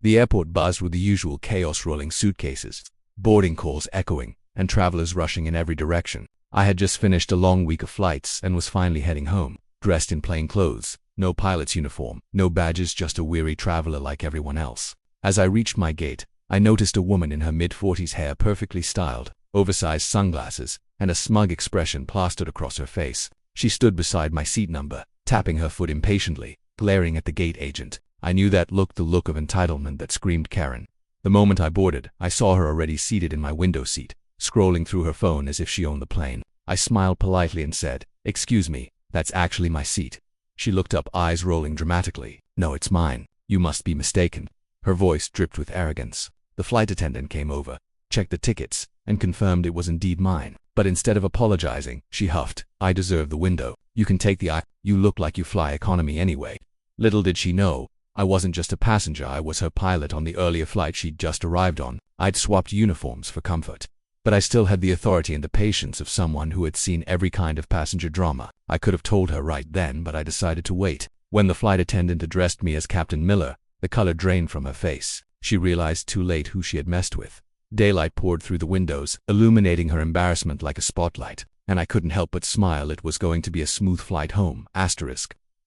The airport buzzed with the usual chaos, rolling suitcases, boarding calls echoing, and travelers rushing in every direction. I had just finished a long week of flights and was finally heading home, dressed in plain clothes, no pilot's uniform, no badges, just a weary traveler like everyone else. As I reached my gate, I noticed a woman in her mid-40s, hair perfectly styled, oversized sunglasses, and a smug expression plastered across her face. She stood beside my seat number, tapping her foot impatiently, glaring at the gate agent. I knew that look, the look of entitlement that screamed Karen. The moment I boarded, I saw her already seated in my window seat, scrolling through her phone as if she owned the plane. I smiled politely and said, "Excuse me, that's actually my seat." She looked up, eyes rolling dramatically. "No, it's mine. You must be mistaken." Her voice dripped with arrogance. The flight attendant came over, checked the tickets, and confirmed it was indeed mine. But instead of apologizing, she huffed, "I deserve the window. You can take the aisle. You look like you fly economy anyway." Little did she know, I wasn't just a passenger, I was her pilot on the earlier flight she'd just arrived on. I'd swapped uniforms for comfort. But I still had the authority and the patience of someone who had seen every kind of passenger drama. I could have told her right then, but I decided to wait. When the flight attendant addressed me as Captain Miller, the color drained from her face. She realized too late who she had messed with. Daylight poured through the windows, illuminating her embarrassment like a spotlight, and I couldn't help but smile. It was going to be a smooth flight home.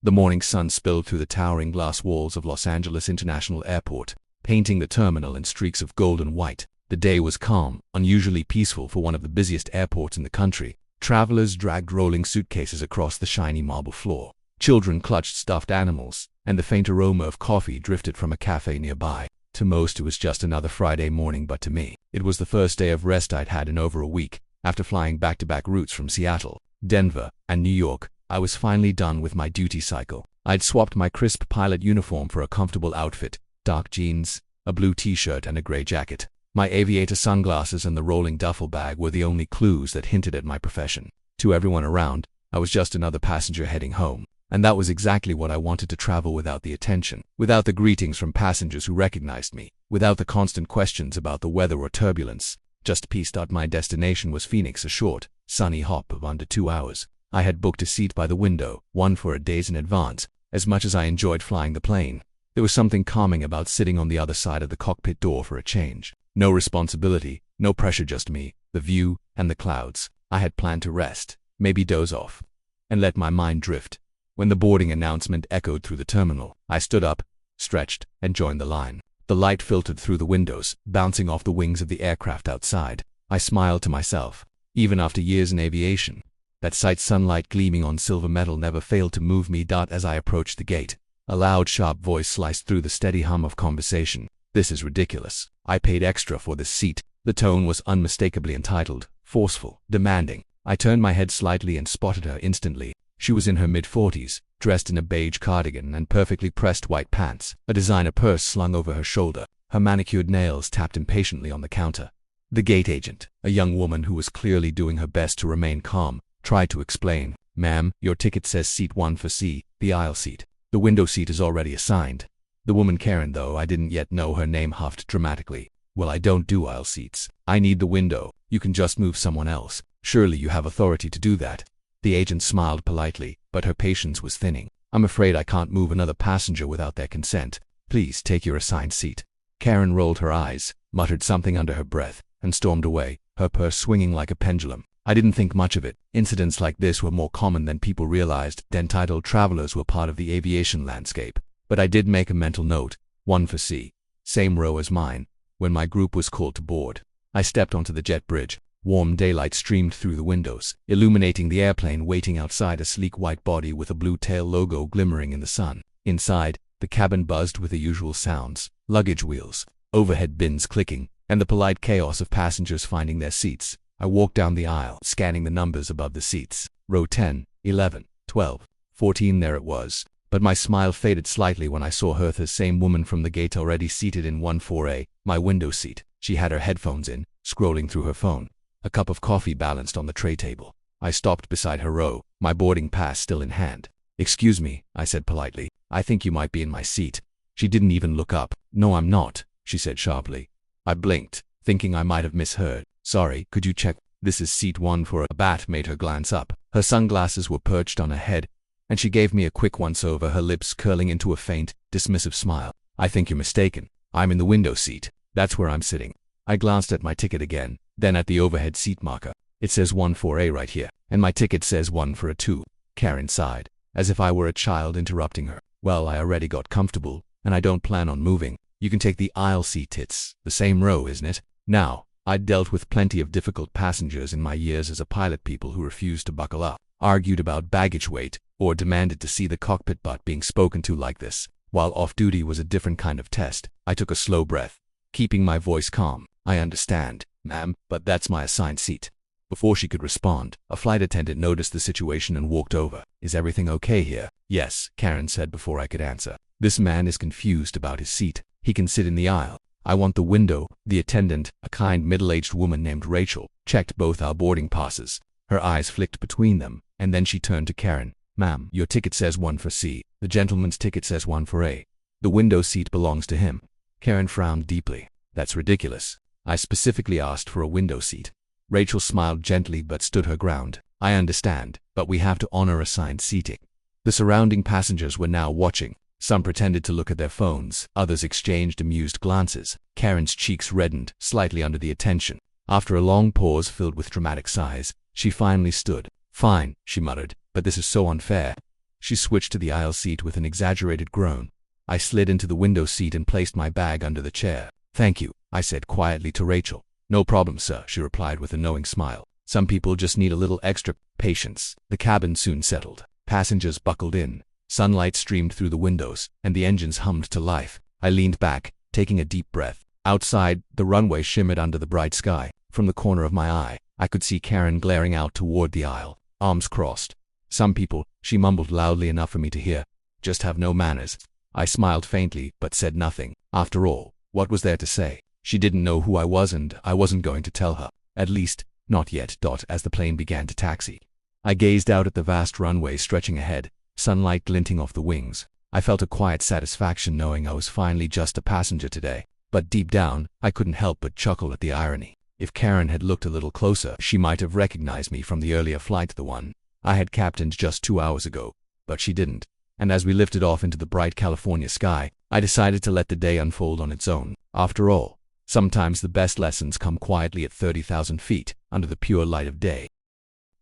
The morning sun spilled through the towering glass walls of Los Angeles International Airport, painting the terminal in streaks of gold and white. The day was calm, unusually peaceful for one of the busiest airports in the country. Travelers dragged rolling suitcases across the shiny marble floor. Children clutched stuffed animals, and the faint aroma of coffee drifted from a cafe nearby. To most, it was just another Friday morning, but to me, it was the first day of rest I'd had in over a week. After flying back-to-back routes from Seattle, Denver, and New York, I was finally done with my duty cycle. I'd swapped my crisp pilot uniform for a comfortable outfit, dark jeans, a blue t-shirt, and a gray jacket. My aviator sunglasses and the rolling duffel bag were the only clues that hinted at my profession. To everyone around, I was just another passenger heading home. And that was exactly what I wanted: to travel without the attention, without the greetings from passengers who recognized me, without the constant questions about the weather or turbulence. Just peace. My destination was Phoenix, a short, sunny hop of under 2 hours. I had booked a seat by the window, one for a days in advance. As much as I enjoyed flying the plane, there was something calming about sitting on the other side of the cockpit door for a change. No responsibility, no pressure, just me, the view, and the clouds. I had planned to rest, maybe doze off, and let my mind drift. When the boarding announcement echoed through the terminal, I stood up, stretched, and joined the line. The light filtered through the windows, bouncing off the wings of the aircraft outside. I smiled to myself. Even after years in aviation, that sunlight gleaming on silver metal never failed to move me. As I approached the gate, a loud, sharp voice sliced through the steady hum of conversation. "This is ridiculous. I paid extra for this seat." The tone was unmistakably entitled, forceful, demanding. I turned my head slightly and spotted her instantly. She was in her mid-40s, dressed in a beige cardigan and perfectly pressed white pants, a designer purse slung over her shoulder. Her manicured nails tapped impatiently on the counter. The gate agent, a young woman who was clearly doing her best to remain calm, tried to explain. "Ma'am, your ticket says seat 1 for C, the aisle seat. The window seat is already assigned." The woman, Karen, though I didn't yet know her name, huffed dramatically. "Well, I don't do aisle seats. I need the window. You can just move someone else. Surely you have authority to do that." The agent smiled politely, but her patience was thinning. "I'm afraid I can't move another passenger without their consent. Please take your assigned seat." Karen rolled her eyes, muttered something under her breath, and stormed away, her purse swinging like a pendulum. I didn't think much of it. Incidents like this were more common than people realized. Entitled travelers were part of the aviation landscape. But I did make a mental note: 1 for C, same row as mine. When my group was called to board, I stepped onto the jet bridge. Warm daylight streamed through the windows, illuminating the airplane waiting outside, a sleek white body with a blue tail logo glimmering in the sun. Inside, the cabin buzzed with the usual sounds: luggage wheels, overhead bins clicking, and the polite chaos of passengers finding their seats. I walked down the aisle, scanning the numbers above the seats. Row 10, 11, 12, 14, there it was. But my smile faded slightly when I saw her, the same woman from the gate, already seated in 14A, my window seat. She had her headphones in, scrolling through her phone. A cup of coffee balanced on the tray table. I stopped beside her row, my boarding pass still in hand. "Excuse me," I said politely. "I think you might be in my seat." She didn't even look up. "No, I'm not," she said sharply. I blinked, thinking I might have misheard. "Sorry, could you check? This is seat 1 for a bat." Made her glance up. Her sunglasses were perched on her head, and she gave me a quick once-over, her lips curling into a faint, dismissive smile. "I think you're mistaken. I'm in the window seat. That's where I'm sitting. I glanced at my ticket again, then at the overhead seat marker. It says 1 for A right here, and my ticket says 1 for a 2. Karen sighed, as if I were a child interrupting her. Well, I already got comfortable, and I don't plan on moving. You can take the aisle seat, it's the same row, isn't it? Now, I'd dealt with plenty of difficult passengers in my years as a pilot, people who refused to buckle up, argued about baggage weight, or demanded to see the cockpit, but being spoken to like this, while off-duty, was a different kind of test. I took a slow breath, keeping my voice calm. I understand, ma'am, but that's my assigned seat. Before she could respond, a flight attendant noticed the situation and walked over. Is everything okay here? Yes, Karen said before I could answer. This man is confused about his seat. He can sit in the aisle. I want the window. The attendant, a kind middle-aged woman named Rachel, checked both our boarding passes. Her eyes flicked between them, and then she turned to Karen. Ma'am, your ticket says 1 for C. The gentleman's ticket says 1 for A. The window seat belongs to him. Karen frowned deeply. That's ridiculous. I specifically asked for a window seat. Rachel smiled gently but stood her ground. I understand, but we have to honor assigned seating. The surrounding passengers were now watching. Some pretended to look at their phones, others exchanged amused glances. Karen's cheeks reddened, slightly under the attention. After a long pause filled with dramatic sighs, she finally stood. Fine, she muttered, but this is so unfair. She switched to the aisle seat with an exaggerated groan. I slid into the window seat and placed my bag under the chair. Thank you, I said quietly to Rachel. No problem, sir, she replied with a knowing smile. Some people just need a little extra patience. The cabin soon settled. Passengers buckled in. Sunlight streamed through the windows, and the engines hummed to life. I leaned back, taking a deep breath. Outside, the runway shimmered under the bright sky. From the corner of my eye, I could see Karen glaring out toward the aisle, arms crossed. Some people, she mumbled loudly enough for me to hear, just have no manners. I smiled faintly, but said nothing. After all, what was there to say? She didn't know who I was, and I wasn't going to tell her. At least, not yet. As the plane began to taxi, I gazed out at the vast runway stretching ahead, sunlight glinting off the wings. I felt a quiet satisfaction knowing I was finally just a passenger today. But deep down, I couldn't help but chuckle at the irony. If Karen had looked a little closer, she might have recognized me from the earlier flight, the one I had captained just 2 hours ago. But she didn't. And as we lifted off into the bright California sky, I decided to let the day unfold on its own. After all, sometimes the best lessons come quietly at 30,000 feet, under the pure light of day.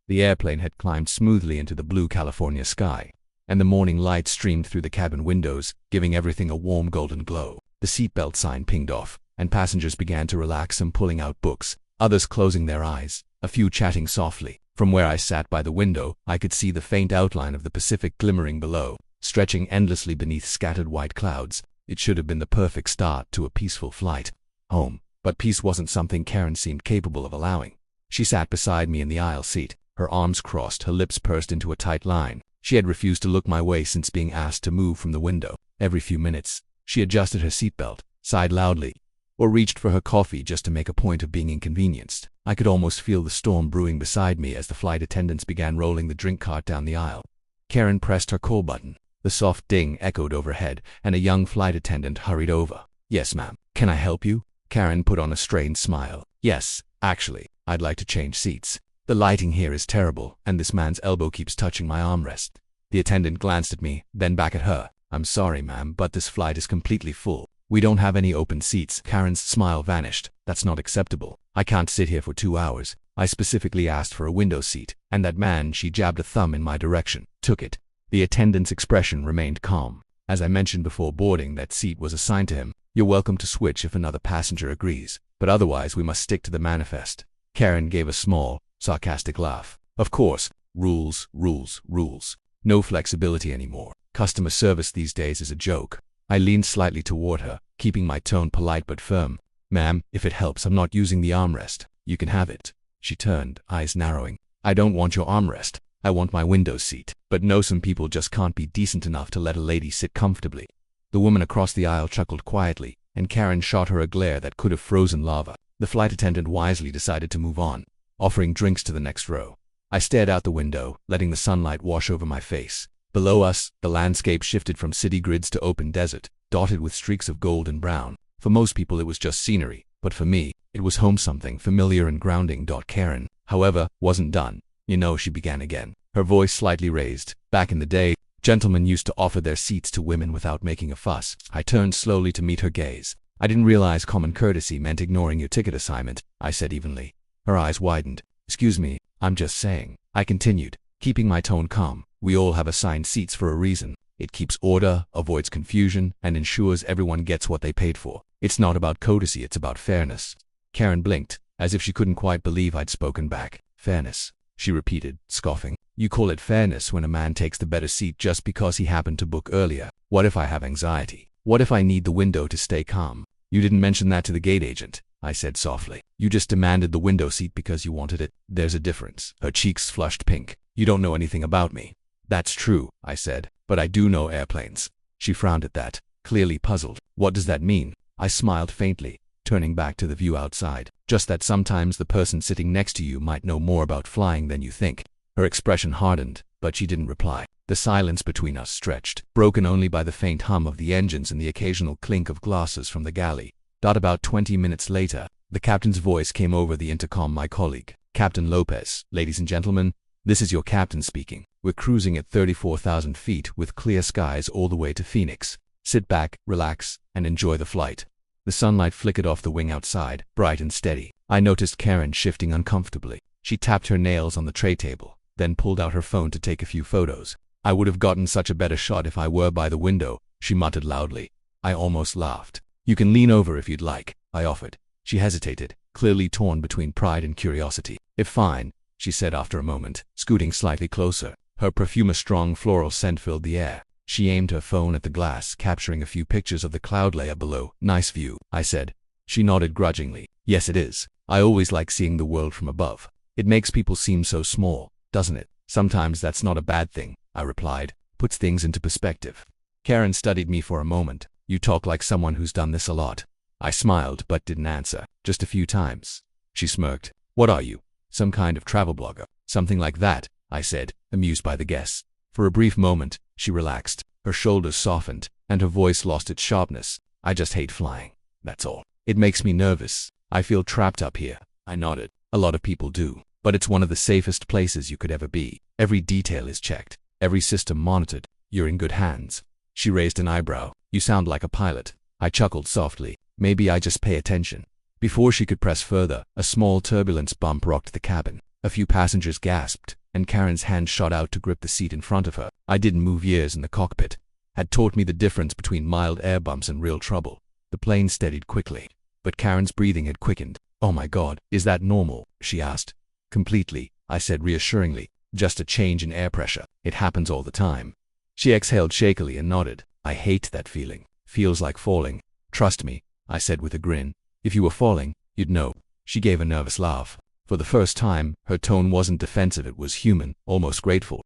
The airplane had climbed smoothly into the blue California sky, and the morning light streamed through the cabin windows, giving everything a warm golden glow. The seatbelt sign pinged off, and passengers began to relax, some pulling out books, others closing their eyes, a few chatting softly. From where I sat by the window, I could see the faint outline of the Pacific glimmering below, stretching endlessly beneath scattered white clouds. It should have been the perfect start to a peaceful flight home. But peace wasn't something Karen seemed capable of allowing. She sat beside me in the aisle seat, her arms crossed, her lips pursed into a tight line. She had refused to look my way since being asked to move from the window. Every few minutes, she adjusted her seatbelt, sighed loudly, or reached for her coffee just to make a point of being inconvenienced. I could almost feel the storm brewing beside me as the flight attendants began rolling the drink cart down the aisle. Karen pressed her call button. The soft ding echoed overhead, and a young flight attendant hurried over. Yes, ma'am. Can I help you? Karen put on a strained smile. Yes, actually, I'd like to change seats. The lighting here is terrible, and this man's elbow keeps touching my armrest. The attendant glanced at me, then back at her. I'm sorry, ma'am, but this flight is completely full. We don't have any open seats. Karen's smile vanished. That's not acceptable. I can't sit here for 2 hours. I specifically asked for a window seat, and that man, she jabbed a thumb in my direction, took it. The attendant's expression remained calm. As I mentioned before boarding, that seat was assigned to him. You're welcome to switch if another passenger agrees, but otherwise we must stick to the manifest. Karen gave a small, sarcastic laugh. Of course, rules, rules, rules. No flexibility anymore. Customer service these days is a joke. I leaned slightly toward her, keeping my tone polite but firm. Ma'am, if it helps, I'm not using the armrest. You can have it. She turned, eyes narrowing. I don't want your armrest. I want my window seat. But no, some people just can't be decent enough to let a lady sit comfortably. The woman across the aisle chuckled quietly, and Karen shot her a glare that could have frozen lava. The flight attendant wisely decided to move on, offering drinks to the next row. I stared out the window, letting the sunlight wash over my face. Below us, the landscape shifted from city grids to open desert, dotted with streaks of gold and brown. For most people it was just scenery, but for me, it was home, something familiar and grounding. Karen, however, wasn't done. You know, she began again, her voice slightly raised. Back in the day, gentlemen used to offer their seats to women without making a fuss. I turned slowly to meet her gaze. I didn't realize common courtesy meant ignoring your ticket assignment, I said evenly. Her eyes widened. Excuse me, I'm just saying. I continued, keeping my tone calm. We all have assigned seats for a reason. It keeps order, avoids confusion, and ensures everyone gets what they paid for. It's not about courtesy, it's about fairness. Karen blinked, as if she couldn't quite believe I'd spoken back. Fairness, she repeated, scoffing. You call it fairness when a man takes the better seat just because he happened to book earlier. What if I have anxiety? What if I need the window to stay calm? You didn't mention that to the gate agent, I said softly. You just demanded the window seat because you wanted it. There's a difference. Her cheeks flushed pink. You don't know anything about me. That's true, I said, but I do know airplanes. She frowned at that, clearly puzzled. What does that mean? I smiled faintly, turning back to the view outside. Just that sometimes the person sitting next to you might know more about flying than you think. Her expression hardened, but she didn't reply. The silence between us stretched, broken only by the faint hum of the engines and the occasional clink of glasses from the galley. About 20 minutes later, the captain's voice came over the intercom. My colleague, Captain Lopez. Ladies and gentlemen, this is your captain speaking. We're cruising at 34,000 feet with clear skies all the way to Phoenix. Sit back, relax, and enjoy the flight. The sunlight flickered off the wing outside, bright and steady. I noticed Karen shifting uncomfortably. She tapped her nails on the tray table, then pulled out her phone to take a few photos. I would have gotten such a better shot if I were by the window, she muttered loudly. I almost laughed. You can lean over if you'd like, I offered. She hesitated, clearly torn between pride and curiosity. If fine, she said after a moment, scooting slightly closer. Her perfume, a strong floral scent, filled the air. She aimed her phone at the glass, capturing a few pictures of the cloud layer below. Nice view, I said. She nodded grudgingly. Yes, it is. I always like seeing the world from above. It makes people seem so small, doesn't it? Sometimes that's not a bad thing, I replied. Puts things into perspective. Karen studied me for a moment. You talk like someone who's done this a lot. I smiled but didn't answer. Just a few times. She smirked. What are you? Some kind of travel blogger? Something like that, I said, amused by the guess. For a brief moment, she relaxed. Her shoulders softened, and her voice lost its sharpness. I just hate flying. That's all. It makes me nervous. I feel trapped up here. I nodded. A lot of people do. But it's one of the safest places you could ever be. Every detail is checked. Every system monitored. You're in good hands. She raised an eyebrow. You sound like a pilot. I chuckled softly. Maybe I just pay attention. Before she could press further, a small turbulence bump rocked the cabin. A few passengers gasped, and Karen's hand shot out to grip the seat in front of her. I didn't move. Years in the cockpit had taught me the difference between mild air bumps and real trouble. The plane steadied quickly, but Karen's breathing had quickened. Oh my God, is that normal? She asked. Completely, I said reassuringly. Just a change in air pressure. It happens all the time. She exhaled shakily and nodded. I hate that feeling. Feels like falling. Trust me, I said with a grin. If you were falling, you'd know. She gave a nervous laugh. For the first time, her tone wasn't defensive, it was human, almost grateful.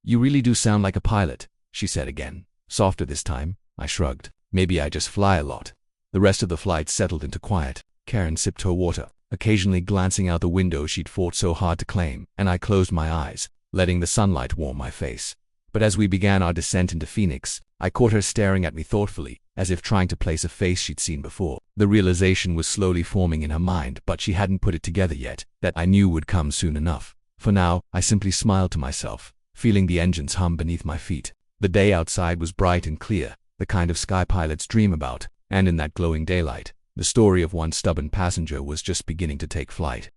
You really do sound like a pilot, she said again. Softer this time. I shrugged. Maybe I just fly a lot. The rest of the flight settled into quiet. Karen sipped her water, occasionally glancing out the window she'd fought so hard to claim, and I closed my eyes, letting the sunlight warm my face. But as we began our descent into Phoenix, I caught her staring at me thoughtfully, as if trying to place a face she'd seen before. The realization was slowly forming in her mind, but she hadn't put it together yet, that I knew would come soon enough. For now, I simply smiled to myself, feeling the engines hum beneath my feet. The day outside was bright and clear, the kind of sky pilots dream about, and in that glowing daylight, the story of one stubborn passenger was just beginning to take flight.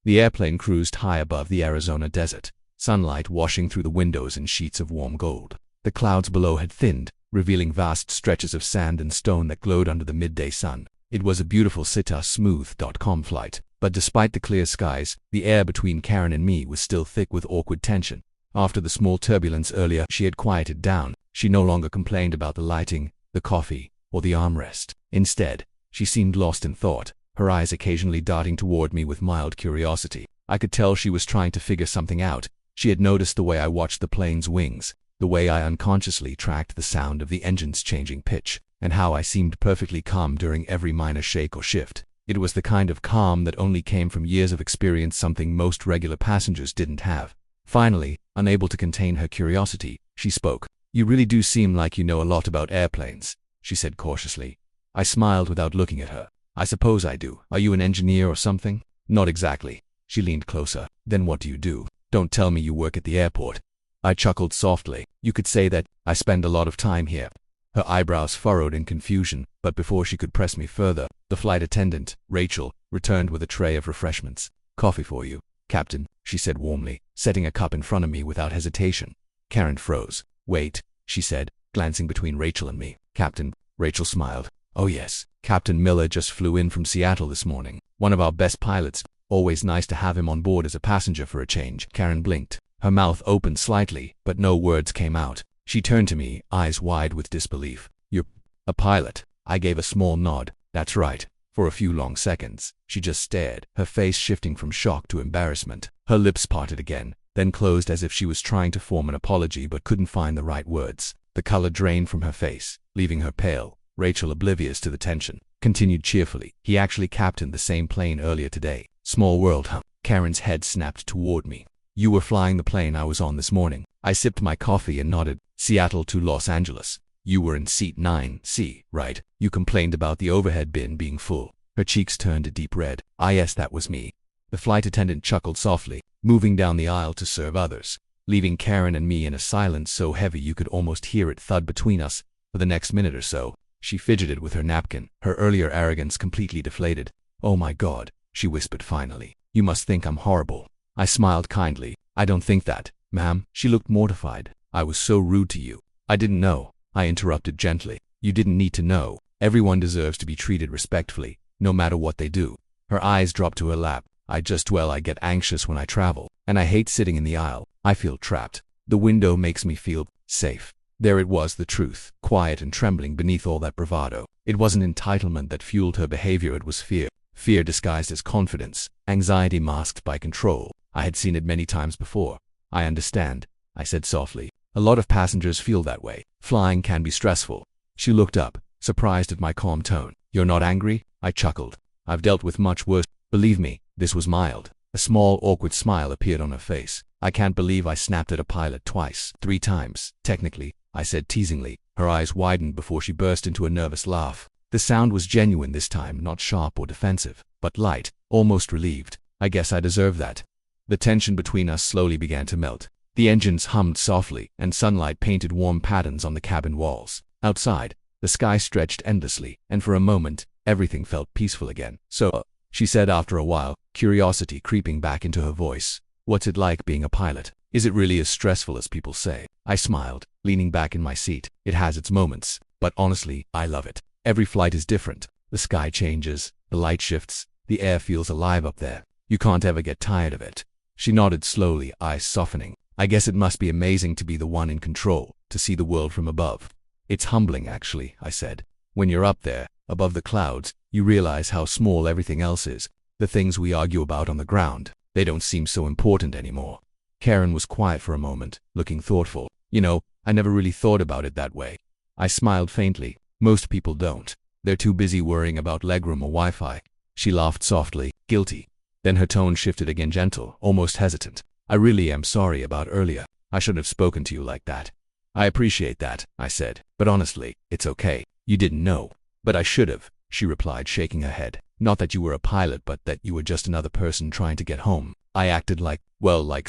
The airplane cruised high above the Arizona desert, sunlight washing through the windows in sheets of warm gold. The clouds below had thinned, revealing vast stretches of sand and stone that glowed under the midday sun. It was a beautiful smooth.com flight, but despite the clear skies, the air between Karen and me was still thick with awkward tension. After the small turbulence earlier, she had quieted down. She no longer complained about the lighting, the coffee, or the armrest. Instead, she seemed lost in thought, her eyes occasionally darting toward me with mild curiosity. I could tell she was trying to figure something out. She had noticed the way I watched the plane's wings, the way I unconsciously tracked the sound of the engine's changing pitch, and how I seemed perfectly calm during every minor shake or shift. It was the kind of calm that only came from years of experience, something most regular passengers didn't have. Finally, unable to contain her curiosity, she spoke. You really do seem like you know a lot about airplanes, she said cautiously. I smiled without looking at her. I suppose I do. Are you an engineer or something? Not exactly. She leaned closer. Then what do you do? Don't tell me you work at the airport. I chuckled softly. You could say that. I spend a lot of time here. Her eyebrows furrowed in confusion, but before she could press me further, the flight attendant, Rachel, returned with a tray of refreshments. "Coffee for you, Captain," she said warmly, setting a cup in front of me without hesitation. Karen froze. "Wait," she said, glancing between Rachel and me. "Captain," Rachel smiled. "Oh yes, Captain Miller just flew in from Seattle this morning. One of our best pilots. Always nice to have him on board as a passenger for a change." Karen blinked. Her mouth opened slightly, but no words came out. She turned to me, eyes wide with disbelief. "You're a pilot?" I gave a small nod. "That's right." For a few long seconds, she just stared, her face shifting from shock to embarrassment. Her lips parted again, then closed as if she was trying to form an apology but couldn't find the right words. The color drained from her face, leaving her pale. Rachel, oblivious to the tension, continued cheerfully. "He actually captained the same plane earlier today. Small world, huh?" Karen's head snapped toward me. "You were flying the plane I was on this morning." I sipped my coffee and nodded. "Seattle to Los Angeles. You were in seat 9C, right? You complained about the overhead bin being full." Her cheeks turned a deep red. "Ah yes, that was me." The flight attendant chuckled softly, moving down the aisle to serve others, leaving Karen and me in a silence so heavy you could almost hear it thud between us. For the next minute or so, she fidgeted with her napkin, her earlier arrogance completely deflated. "Oh my God," she whispered finally. "You must think I'm horrible." I smiled kindly. "I don't think that, ma'am." She looked mortified. "I was so rude to you." "I didn't know," I interrupted gently. "You didn't need to know. Everyone deserves to be treated respectfully, no matter what they do." Her eyes dropped to her lap. I get anxious when I travel, and I hate sitting in the aisle. I feel trapped. The window makes me feel safe." There it was, the truth, quiet and trembling beneath all that bravado. It wasn't entitlement that fueled her behavior, it was fear. Fear disguised as confidence, anxiety masked by control. I had seen it many times before. "I understand," I said softly. "A lot of passengers feel that way. Flying can be stressful." She looked up, surprised at my calm tone. "You're not angry?" I chuckled. "I've dealt with much worse. Believe me, this was mild." A small, awkward smile appeared on her face. "I can't believe I snapped at a pilot twice, 3 times, technically," I said teasingly. Her eyes widened before she burst into a nervous laugh. The sound was genuine this time, not sharp or defensive, but light, almost relieved. "I guess I deserve that." The tension between us slowly began to melt. The engines hummed softly, and sunlight painted warm patterns on the cabin walls. Outside, the sky stretched endlessly, and for a moment, everything felt peaceful again. "So," she said after a while, curiosity creeping back into her voice, "what's it like being a pilot? Is it really as stressful as people say?" I smiled, leaning back in my seat. "It has its moments, but honestly, I love it. Every flight is different. The sky changes, the light shifts, the air feels alive up there. You can't ever get tired of it." She nodded slowly, eyes softening. "I guess it must be amazing to be the one in control, to see the world from above." "It's humbling, actually," I said. "When you're up there, above the clouds, you realize how small everything else is. The things we argue about on the ground, they don't seem so important anymore." Karen was quiet for a moment, looking thoughtful. "You know, I never really thought about it that way." I smiled faintly. "Most people don't. They're too busy worrying about legroom or Wi-Fi." She laughed softly, guilty. Then her tone shifted again, gentle, almost hesitant. "I really am sorry about earlier. I shouldn't have spoken to you like that." "I appreciate that," I said. "But honestly, it's okay. You didn't know." "But I should have," she replied, shaking her head. "Not that you were a pilot, but that you were just another person trying to get home." I acted like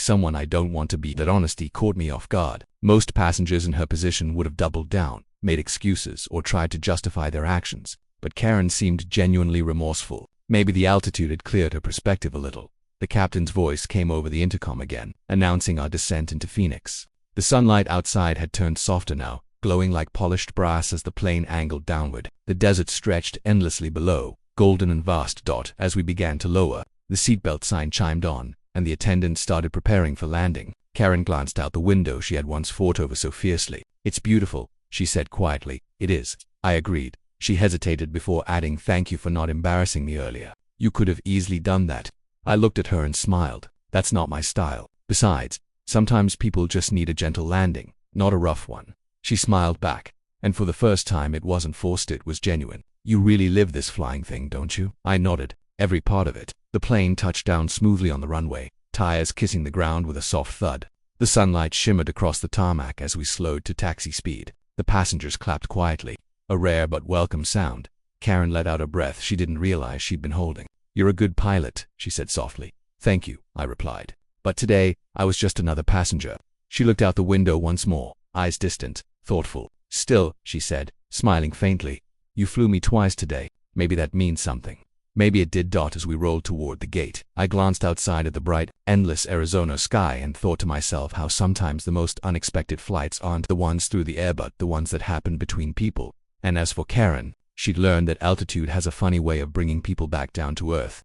someone I don't want to be. That honesty caught me off guard. Most passengers in her position would have doubled down, made excuses, or tried to justify their actions. But Karen seemed genuinely remorseful. Maybe the altitude had cleared her perspective a little. The captain's voice came over the intercom again, announcing our descent into Phoenix. The sunlight outside had turned softer now, glowing like polished brass as the plane angled downward. The desert stretched endlessly below, golden and vast. As we began to lower, the seatbelt sign chimed on, and the attendant started preparing for landing. Karen glanced out the window she had once fought over so fiercely. "It's beautiful," she said quietly. "It is," I agreed. She hesitated before adding, "Thank you for not embarrassing me earlier. You could have easily done that." I looked at her and smiled. "That's not my style. Besides, sometimes people just need a gentle landing, not a rough one." She smiled back, and for the first time it wasn't forced, it was genuine. "You really live this flying thing, don't you?" I nodded. "Every part of it." The plane touched down smoothly on the runway, tires kissing the ground with a soft thud. The sunlight shimmered across the tarmac as we slowed to taxi speed. The passengers clapped quietly, a rare but welcome sound. Karen let out a breath she didn't realize she'd been holding. "You're a good pilot," she said softly. "Thank you," I replied. "But today, I was just another passenger." She looked out the window once more, eyes distant, thoughtful. Still, she said, smiling faintly, you flew me twice today. Maybe that means something. Maybe it did. As we rolled toward the gate, I glanced outside at the bright, endless Arizona sky and thought to myself how sometimes the most unexpected flights aren't the ones through the air but the ones that happen between people. And as for Karen, she'd learned that altitude has a funny way of bringing people back down to earth.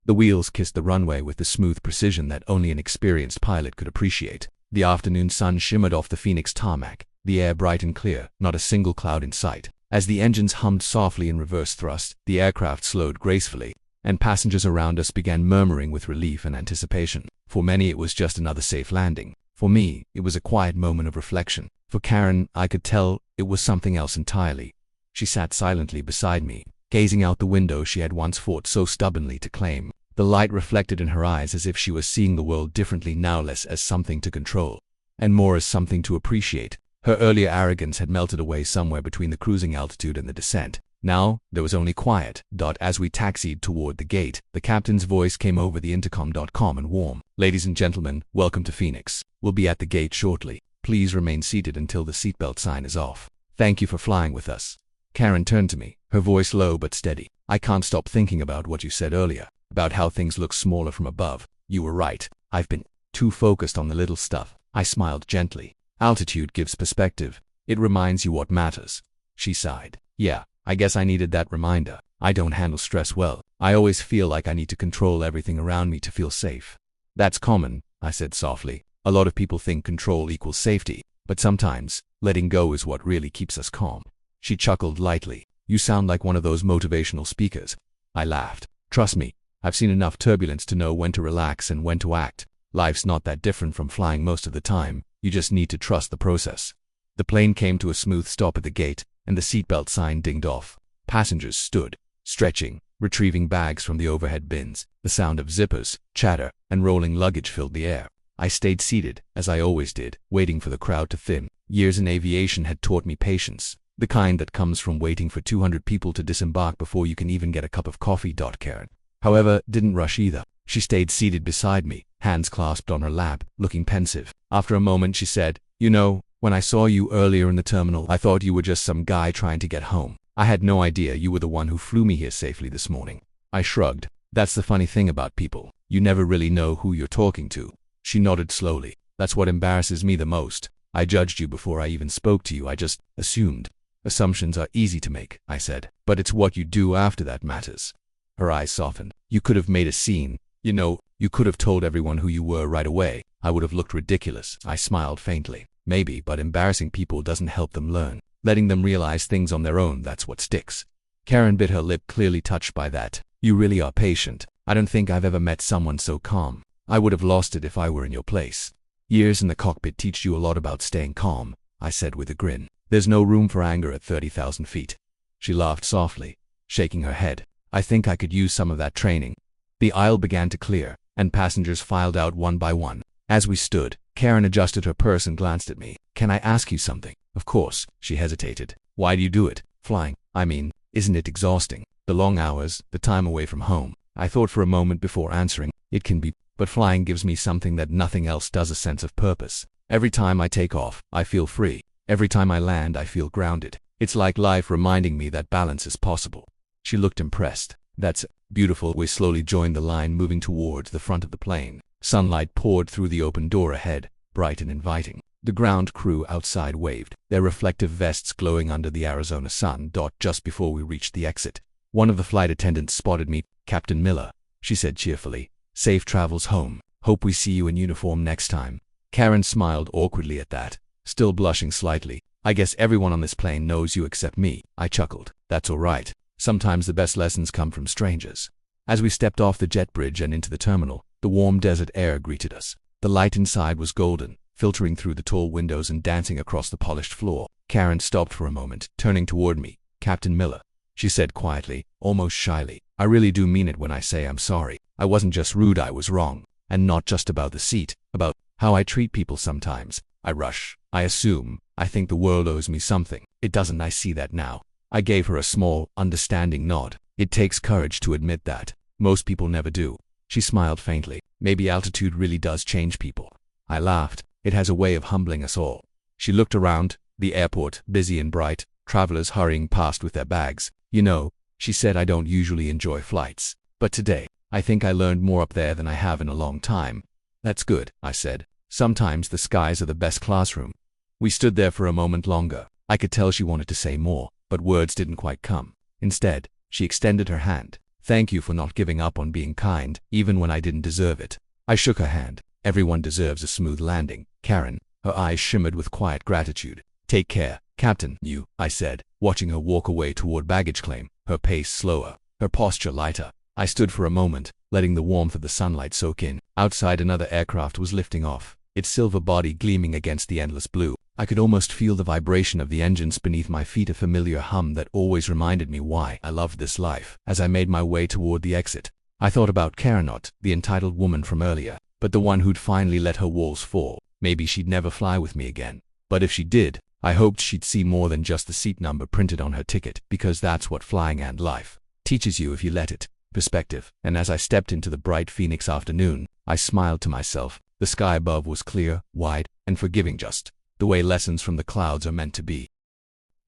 The wheels kissed the runway with the smooth precision that only an experienced pilot could appreciate. The afternoon sun shimmered off the Phoenix tarmac, the air bright and clear, not a single cloud in sight. As the engines hummed softly in reverse thrust, the aircraft slowed gracefully, and passengers around us began murmuring with relief and anticipation. For many it was just another safe landing. For me, it was a quiet moment of reflection. For Karen, I could tell it was something else entirely. She sat silently beside me, gazing out the window she had once fought so stubbornly to claim. The light reflected in her eyes as if she was seeing the world differently now, less as something to control, and more as something to appreciate. Her earlier arrogance had melted away somewhere between the cruising altitude and the descent. Now, there was only quiet. As we taxied toward the gate, the captain's voice came over the intercom. Calm and warm. Ladies and gentlemen, welcome to Phoenix. We'll be at the gate shortly. Please remain seated until the seatbelt sign is off. Thank you for flying with us. Karen turned to me, her voice low but steady. I can't stop thinking about what you said earlier, about how things look smaller from above. You were right. I've been too focused on the little stuff. I smiled gently. Altitude gives perspective. It reminds you what matters. She sighed. Yeah, I guess I needed that reminder. I don't handle stress well. I always feel like I need to control everything around me to feel safe. That's common, I said softly. A lot of people think control equals safety, but sometimes, letting go is what really keeps us calm. She chuckled lightly. You sound like one of those motivational speakers. I laughed. Trust me, I've seen enough turbulence to know when to relax and when to act. Life's not that different from flying most of the time. You just need to trust the process. The plane came to a smooth stop at the gate, and the seatbelt sign dinged off. Passengers stood, stretching, retrieving bags from the overhead bins. The sound of zippers, chatter, and rolling luggage filled the air. I stayed seated, as I always did, waiting for the crowd to thin. Years in aviation had taught me patience, the kind that comes from waiting for 200 people to disembark before you can even get a cup of coffee. Karen, however, didn't rush either. She stayed seated beside me, hands clasped on her lap, looking pensive. After a moment she said, You know, when I saw you earlier in the terminal, I thought you were just some guy trying to get home. I had no idea you were the one who flew me here safely this morning. I shrugged. That's the funny thing about people. You never really know who you're talking to. She nodded slowly. That's what embarrasses me the most. I judged you before I even spoke to you. I just assumed. Assumptions are easy to make, I said. But it's what you do after that matters. Her eyes softened. You could have made a scene. You know, you could have told everyone who you were right away. I would have looked ridiculous. I smiled faintly. Maybe, but embarrassing people doesn't help them learn. Letting them realize things on their own, that's what sticks. Karen bit her lip, clearly touched by that. You really are patient. I don't think I've ever met someone so calm. I would have lost it if I were in your place. Years in the cockpit teach you a lot about staying calm, I said with a grin. There's no room for anger at 30,000 feet. She laughed softly, shaking her head. I think I could use some of that training. The aisle began to clear, and passengers filed out one by one. As we stood, Karen adjusted her purse and glanced at me. Can I ask you something? Of course, she hesitated. Why do you do it? Flying. I mean, isn't it exhausting? The long hours, the time away from home. I thought for a moment before answering. It can be, but flying gives me something that nothing else does, a sense of purpose. Every time I take off, I feel free. Every time I land, I feel grounded. It's like life reminding me that balance is possible. She looked impressed. That's beautiful. We slowly joined the line, moving towards the front of the plane. Sunlight poured through the open door ahead, bright and inviting. The ground crew outside waved, their reflective vests glowing under the Arizona sun. Just before we reached the exit, one of the flight attendants spotted me. Captain Miller, she said cheerfully. Safe travels home. Hope we see you in uniform next time. Karen smiled awkwardly at that, still blushing slightly. I guess everyone on this plane knows you except me. I chuckled. That's all right. Sometimes the best lessons come from strangers. As we stepped off the jet bridge and into the terminal, the warm desert air greeted us. The light inside was golden, filtering through the tall windows and dancing across the polished floor. Karen stopped for a moment, turning toward me. Captain Miller, she said quietly, almost shyly. I really do mean it when I say I'm sorry. I wasn't just rude, I was wrong. And not just about the seat, about how I treat people sometimes. I rush. I assume. I think the world owes me something. It doesn't. I see that now. I gave her a small, understanding nod. It takes courage to admit that. Most people never do. She smiled faintly. Maybe altitude really does change people. I laughed. It has a way of humbling us all. She looked around, The airport, busy and bright, travelers hurrying past with their bags. You know, she said, I don't usually enjoy flights, but today, I think I learned more up there than I have in a long time. That's good, I said. Sometimes the skies are the best classroom. We stood there for a moment longer. I could tell she wanted to say more, but words didn't quite come. Instead, she extended her hand. Thank you for not giving up on being kind, even when I didn't deserve it. I shook her hand. Everyone deserves a smooth landing, Karen. Her eyes shimmered with quiet gratitude. Take care, Captain. You, I said, watching her walk away toward baggage claim, her pace slower, her posture lighter. I stood for a moment, letting the warmth of the sunlight soak in. Outside, another aircraft was lifting off, its silver body gleaming against the endless blue. I could almost feel the vibration of the engines beneath my feet, a familiar hum that always reminded me why I loved this life. As I made my way toward the exit, I thought about Karen, not the entitled woman from earlier, but the one who'd finally let her walls fall. Maybe she'd never fly with me again. But if she did, I hoped she'd see more than just the seat number printed on her ticket, because that's what flying and life teaches you if you let it. Perspective. And as I stepped into the bright Phoenix afternoon, I smiled to myself. The sky above was clear, wide, and forgiving, just the way lessons from the clouds are meant to be.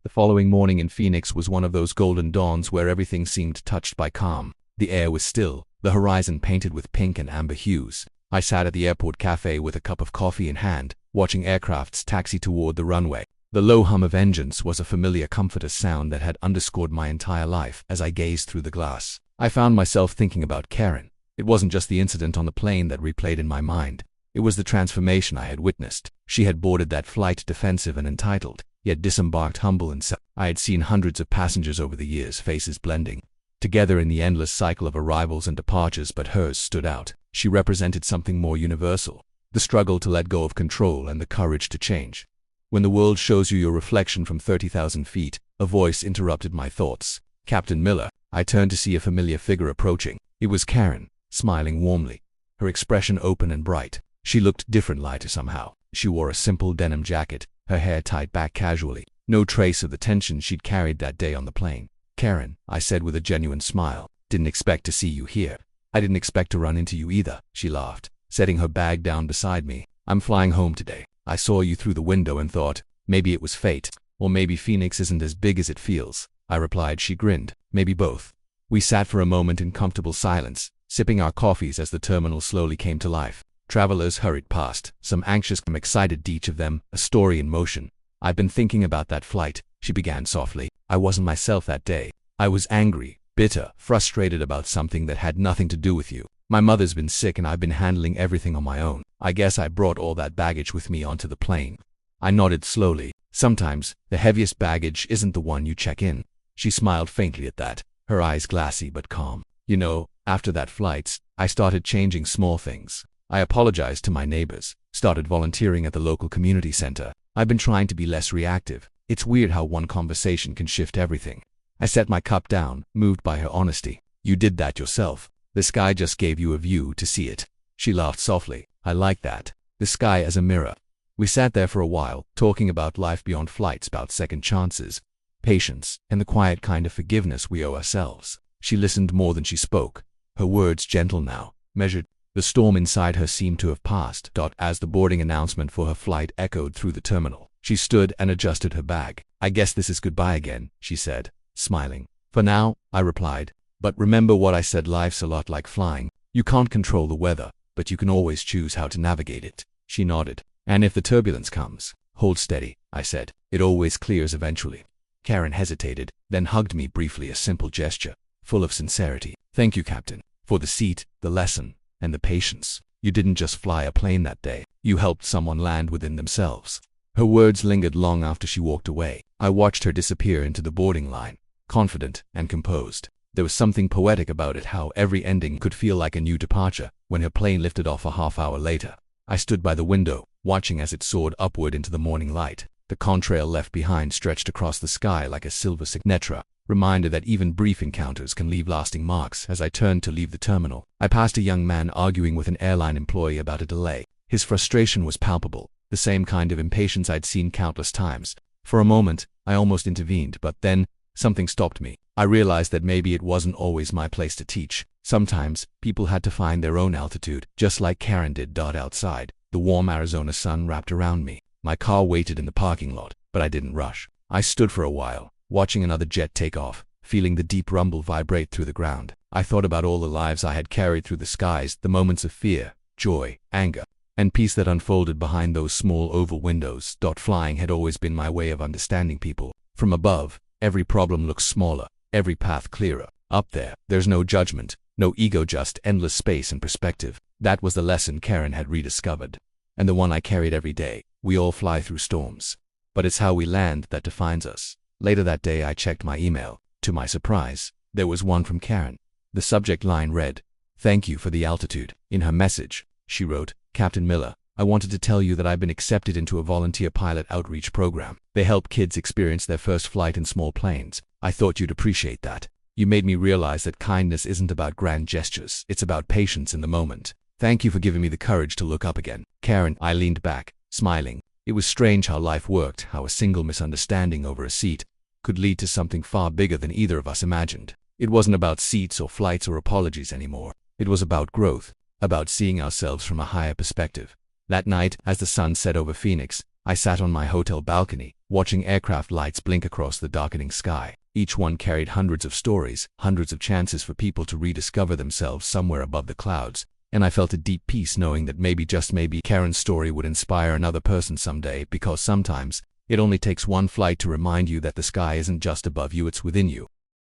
The following morning in Phoenix was one of those golden dawns where everything seemed touched by calm. The air was still, the horizon painted with pink and amber hues. I sat at the airport cafe with a cup of coffee in hand, watching aircrafts taxi toward the runway. The low hum of engines was a familiar comforter sound that had underscored my entire life. As I gazed through the glass, I found myself thinking about Karen. It wasn't just the incident on the plane that replayed in my mind. It was the transformation I had witnessed. She had boarded that flight defensive and entitled, yet disembarked humble and self. I had seen hundreds of passengers over the years, faces blending together in the endless cycle of arrivals and departures, but hers stood out. She represented something more universal, the struggle to let go of control and the courage to change. When the world shows you your reflection from 30,000 feet, a voice interrupted my thoughts. Captain Miller. I turned to see a familiar figure approaching. It was Karen, smiling warmly, her expression open and bright. She looked different, lighter somehow. She wore a simple denim jacket, her hair tied back casually, no trace of the tension she'd carried that day on the plane. Karen, I said with a genuine smile, didn't expect to see you here. I didn't expect to run into you either, she laughed, setting her bag down beside me. I'm flying home today. I saw you through the window and thought, maybe it was fate, or maybe Phoenix isn't as big as it feels. I replied. She grinned. Maybe both. We sat for a moment in comfortable silence, sipping our coffees as the terminal slowly came to life. Travelers hurried past, some anxious, some excited, each of them a story in motion. I've been thinking about that flight, she began softly. I wasn't myself that day. I was angry, bitter, frustrated about something that had nothing to do with you. My mother's been sick and I've been handling everything on my own. I guess I brought all that baggage with me onto the plane. I nodded slowly. Sometimes, the heaviest baggage isn't the one you check in. She smiled faintly at that, her eyes glassy but calm. You know, after that flight, I started changing small things. I apologized to my neighbors, started volunteering at the local community center. I've been trying to be less reactive. It's weird how one conversation can shift everything. I set my cup down, moved by her honesty. You did that yourself. The sky just gave you a view to see it. She laughed softly. I like that. The sky as a mirror. We sat there for a while, talking about life beyond flights, about second chances, patience, and the quiet kind of forgiveness we owe ourselves. She listened more than she spoke, her words gentle now, measured. The storm inside her seemed to have passed. As the boarding announcement for her flight echoed through the terminal, she stood and adjusted her bag. I guess this is goodbye again, she said, smiling. For now, I replied. But remember what I said, life's a lot like flying. You can't control the weather, but you can always choose how to navigate it. She nodded. And if the turbulence comes, hold steady, I said. It always clears eventually. Karen hesitated, then hugged me briefly, a simple gesture, full of sincerity. Thank you, Captain, for the seat, the lesson, and the patience. You didn't just fly a plane that day. You helped someone land within themselves. Her words lingered long after she walked away. I watched her disappear into the boarding line, confident and composed. There was something poetic about it, how every ending could feel like a new departure. When her plane lifted off a half-hour later, I stood by the window, watching as it soared upward into the morning light. The contrail left behind stretched across the sky like a silver signature, reminder that even brief encounters can leave lasting marks. As I turned to leave the terminal, I passed a young man arguing with an airline employee about a delay. His frustration was palpable, the same kind of impatience I'd seen countless times. For a moment, I almost intervened, but then something stopped me. I realized that maybe it wasn't always my place to teach. Sometimes, people had to find their own altitude, just like Karen did. Outside, the warm Arizona sun wrapped around me. My car waited in the parking lot, but I didn't rush. I stood for a while, watching another jet take off, feeling the deep rumble vibrate through the ground. I thought about all the lives I had carried through the skies, the moments of fear, joy, anger, and peace that unfolded behind those small oval windows. Flying had always been my way of understanding people. From above, every problem looks smaller, every path clearer. Up there, there's no judgment, no ego, just endless space and perspective. That was the lesson Karen had rediscovered, and the one I carried every day. We all fly through storms, but it's how we land that defines us. Later that day, I checked my email. To my surprise, there was one from Karen. The subject line read, "Thank you for the altitude." In her message, she wrote, "Captain Miller, I wanted to tell you that I've been accepted into a volunteer pilot outreach program. They help kids experience their first flight in small planes. I thought you'd appreciate that. You made me realize that kindness isn't about grand gestures, it's about patience in the moment. Thank you for giving me the courage to look up again." Karen, I leaned back, smiling. It was strange how life worked, how a single misunderstanding over a seat could lead to something far bigger than either of us imagined. It wasn't about seats or flights or apologies anymore. It was about growth, about seeing ourselves from a higher perspective. That night, as the sun set over Phoenix, I sat on my hotel balcony, watching aircraft lights blink across the darkening sky. Each one carried hundreds of stories, hundreds of chances for people to rediscover themselves somewhere above the clouds. And I felt a deep peace knowing that maybe, just maybe, Karen's story would inspire another person someday, because sometimes it only takes one flight to remind you that the sky isn't just above you, it's within you.